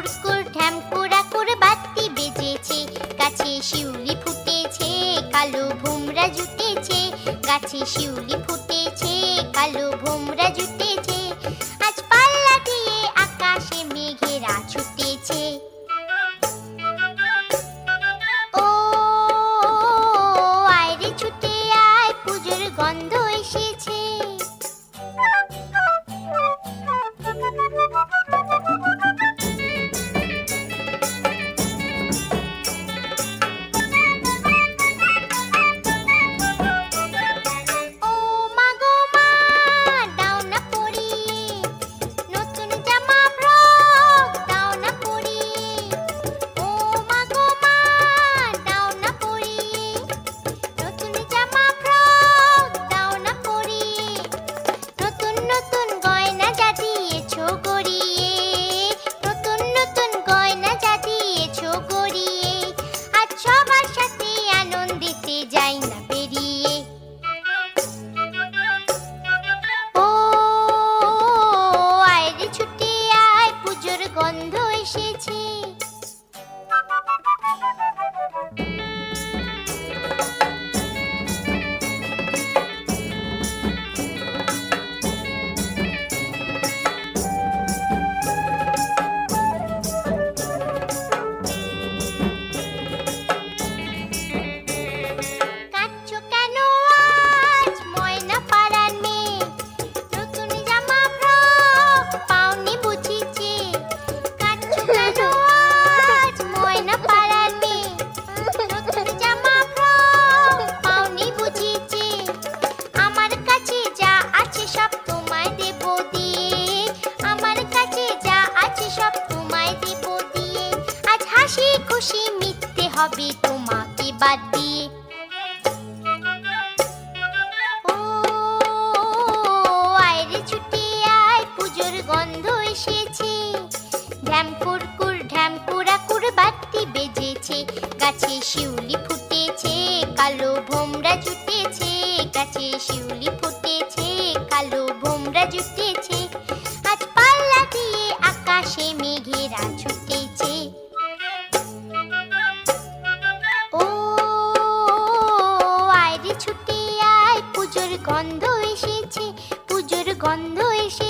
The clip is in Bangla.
কুরকুর ঢ্যামকুরা কুর বাতি বেজেছে, গাছে শিউলি ফুটেছে, কালো ভোমরা জুটেছে, গাছে শিউলি ফুটেছে, কালো ভোমরা জুটেছে, আজ পাল্লা দিয়ে আকাশে মেঘেরা ছুটেছে। ও আয়রে ছুটে আয়, পুজোর গন্ধ এসেছে। গন্ধ এসেছে। খুশি মিথ্যে হবে তোমাকে বাদ দিয়ে। ও আয়রে ছুটে আয়, পুজোর গন্ধ এসেছে। ঢ্যামকুরকুর ঢ্যামকুরা কুর বাতি বেজেছে, গাছে শিউলি ফুটেছে, কালো ভোমরা জুটেছে, গাছে শিউলি ফুটেছে, কালো ভোমরা জুটেছে, আজ পাল্লা দিয়ে আকাশে মেঘেরা ছুটেছে। ছুটে আয়, পুজোর গন্ধ এসেছে, পুজোর গন্ধ এসেছে।